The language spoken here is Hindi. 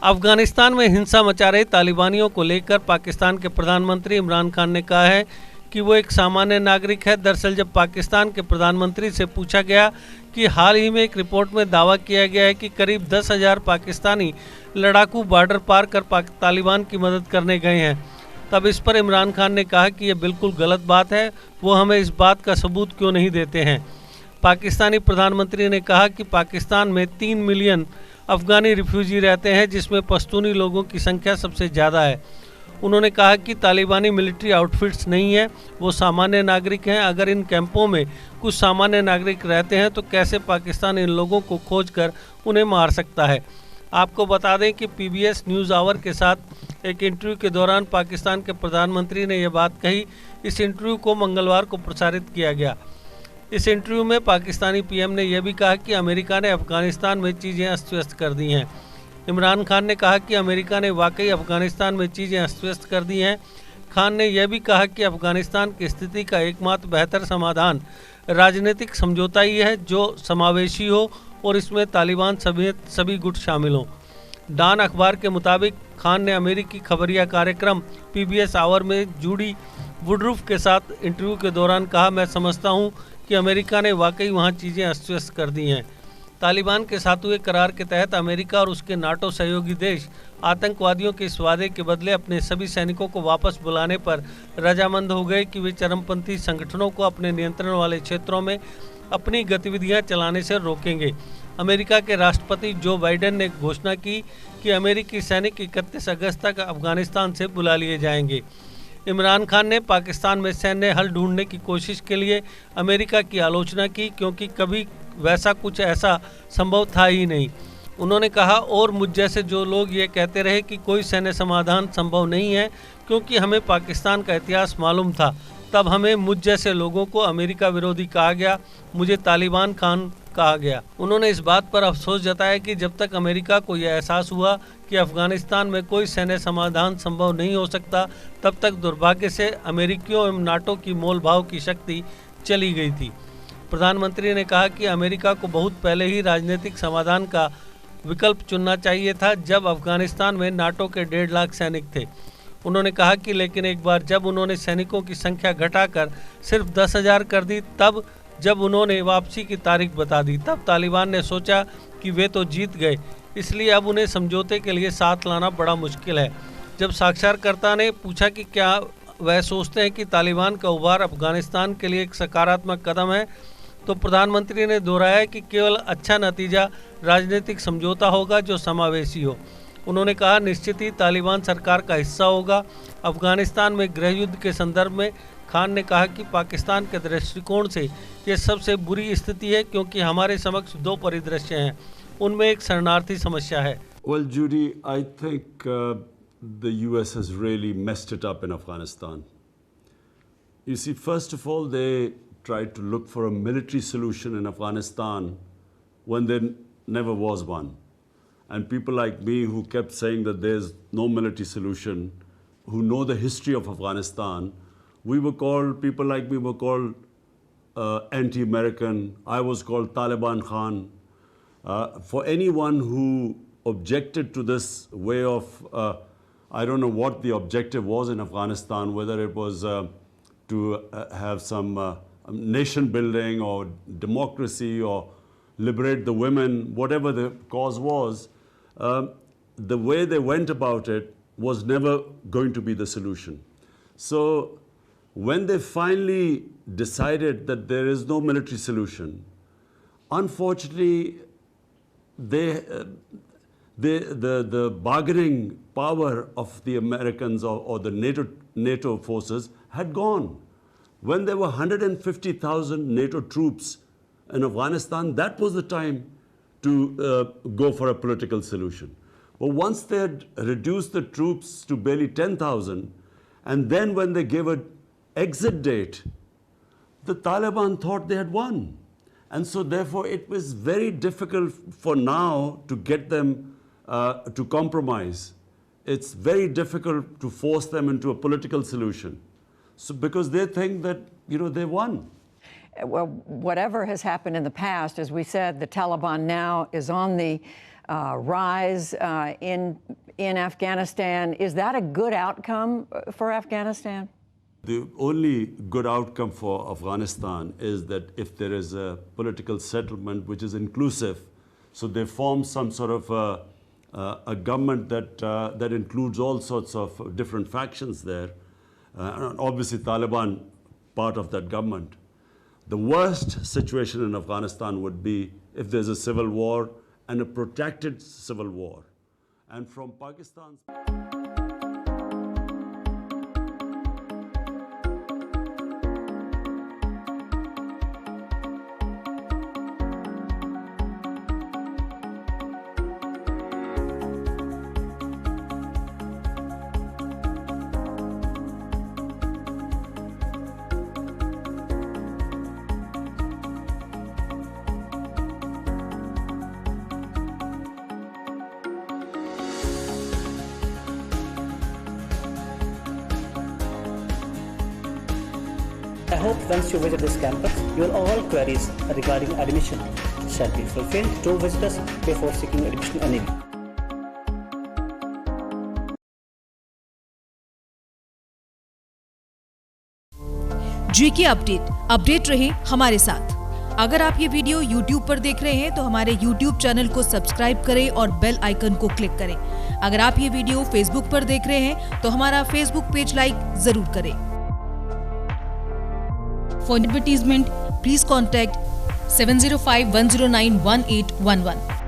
अफगानिस्तान में हिंसा मचा रहे तालिबानियों को लेकर पाकिस्तान के प्रधानमंत्री इमरान खान ने कहा है कि वो एक सामान्य नागरिक है। दरअसल जब पाकिस्तान के प्रधानमंत्री से पूछा गया कि हाल ही में एक रिपोर्ट में दावा किया गया है कि करीब 10,000 पाकिस्तानी लड़ाकू बॉर्डर पार कर तालिबान की मदद करने गए हैं, तब इस पर इमरान खान ने कहा कि यह बिल्कुल गलत बात है, वो हमें इस बात का सबूत क्यों नहीं देते हैं। पाकिस्तानी प्रधानमंत्री ने कहा कि पाकिस्तान में 3 मिलियन अफगानी रिफ्यूजी रहते हैं, जिसमें पश्तूनी लोगों की संख्या सबसे ज़्यादा है। उन्होंने कहा कि तालिबानी मिलिट्री आउटफिट्स नहीं है, वो सामान्य नागरिक हैं। अगर इन कैंपों में कुछ सामान्य नागरिक रहते हैं तो कैसे पाकिस्तान इन लोगों को खोजकर उन्हें मार सकता है। आपको बता दें कि पीबीएस न्यूज़ आवर के साथ एक इंटरव्यू के दौरान पाकिस्तान के प्रधानमंत्री ने यह बात कही। इस इंटरव्यू को मंगलवार को प्रसारित किया गया। इस इंटरव्यू में पाकिस्तानी पीएम ने यह भी कहा कि अमेरिका ने अफगानिस्तान में चीज़ें अस्त व्यस्त कर दी हैं। इमरान खान ने कहा कि अमेरिका ने वाकई अफगानिस्तान में चीज़ें अस्त व्यस्त कर दी हैं। खान ने यह भी कहा कि अफगानिस्तान की स्थिति का एकमात्र बेहतर समाधान राजनीतिक समझौता ही है, जो समावेशी हो और इसमें तालिबान समेत सभी गुट शामिल हों। डॉन अखबार के मुताबिक खान ने अमेरिकी खबरिया कार्यक्रम पीबीएस आवर में जूडी वुडरूफ के साथ इंटरव्यू के दौरान कहा, मैं समझता हूँ कि अमेरिका ने वाकई वहाँ चीज़ें अस्त व्यस्त कर दी हैं। तालिबान के साथ हुए करार के तहत अमेरिका और उसके नाटो सहयोगी देश आतंकवादियों के इस वादे के बदले अपने सभी सैनिकों को वापस बुलाने पर रजामंद हो गए कि वे चरमपंथी संगठनों को अपने नियंत्रण वाले क्षेत्रों में अपनी गतिविधियां चलाने से रोकेंगे। अमेरिका के राष्ट्रपति जो बाइडेन ने घोषणा की कि अमेरिकी सैनिक 31 अगस्त तक अफगानिस्तान से बुला लिए जाएंगे। इमरान खान ने पाकिस्तान में सैन्य हल ढूंढने की कोशिश के लिए अमेरिका की आलोचना की, क्योंकि कभी वैसा कुछ ऐसा संभव था ही नहीं। उन्होंने कहा, और मुझ जैसे जो लोग ये कहते रहे कि कोई सैन्य समाधान संभव नहीं है, क्योंकि हमें पाकिस्तान का इतिहास मालूम था, तब हमें मुझ जैसे लोगों को अमेरिका विरोधी कहा गया, मुझे तालिबान खान कहा गया। उन्होंने इस बात पर अफसोस जताया कि जब तक अमेरिका को यह एहसास हुआ कि अफगानिस्तान में कोई सैन्य समाधान संभव नहीं हो सकता, तब तक दुर्भाग्य से अमेरिकियों एवं नाटो की मोल भाव की शक्ति चली गई थी। प्रधानमंत्री ने कहा कि अमेरिका को बहुत पहले ही राजनीतिक समाधान का विकल्प चुनना चाहिए था, जब अफगानिस्तान में नाटो के 1.5 लाख सैनिक थे। उन्होंने कहा कि लेकिन एक बार जब उन्होंने सैनिकों की संख्या घटाकर सिर्फ 10,000 कर दी, तब जब उन्होंने वापसी की तारीख बता दी, तब तालिबान ने सोचा कि वे तो जीत गए, इसलिए अब उन्हें समझौते के लिए साथ लाना बड़ा मुश्किल है। जब साक्षात्कारकर्ता ने पूछा कि क्या वह सोचते हैं कि तालिबान का उभार अफगानिस्तान के लिए एक सकारात्मक कदम है, तो प्रधानमंत्री ने दोहराया कि केवल अच्छा नतीजा राजनीतिक समझौता होगा जो समावेशी हो। उन्होंने कहा, निश्चित ही तालिबान सरकार का हिस्सा होगा। अफगानिस्तान में गृह युद्ध के संदर्भ में खान ने कहा कि पाकिस्तान के दृष्टिकोण से ये सबसे बुरी स्थिति है, क्योंकि हमारे समक्ष 2 परिदृश्य हैं, उनमें एक शरणार्थी समस्या है। Well, Judy, I think the US has really messed it up in Afghanistan. You see, first of all, they tried to look for a military solution in Afghanistan when there never was one. And people like me who kept saying that there's no military solution, who know the history of Afghanistan, people like me were called anti-American. I was called Taliban Khan. For anyone who objected to this way of, I don't know what the objective was in Afghanistan, whether it was to have some nation building or democracy or liberate the women, whatever the cause was, the way they went about it was never going to be the solution. So when they finally decided that there is no military solution, unfortunately, the bargaining power of the Americans or the NATO forces had gone. When there were 150,000 NATO troops in Afghanistan, that was the time to go for a political solution. But once they had reduced the troops to barely 10,000, and then when they gave an exit date, the Taliban thought they had won. And so therefore it was very difficult for now to get them to compromise. It's very difficult to force them into a political solution. So because they think that, they won. Well, whatever has happened in the past, as we said, the Taliban now is on the rise in Afghanistan. Is that a good outcome for Afghanistan? The only good outcome for Afghanistan is that if there is a political settlement which is inclusive, so they form some sort of a government that includes all sorts of different factions there, and obviously Taliban part of that government. The worst situation in Afghanistan would be if there's a civil war and a protracted civil war. And from Pakistan's I hope once you visit this campus, your all queries regarding admission shall be fulfilled. Do visit us before seeking admission anywhere. GK update रहे हमारे साथ। अगर आप ये वीडियो YouTube पर देख रहे हैं तो हमारे YouTube चैनल को सब्सक्राइब करें और बेल आइकन को क्लिक करें। अगर आप ये वीडियो Facebook पर देख रहे हैं तो हमारा Facebook पेज लाइक जरूर करें। For advertisement, please contact 705-109-1811.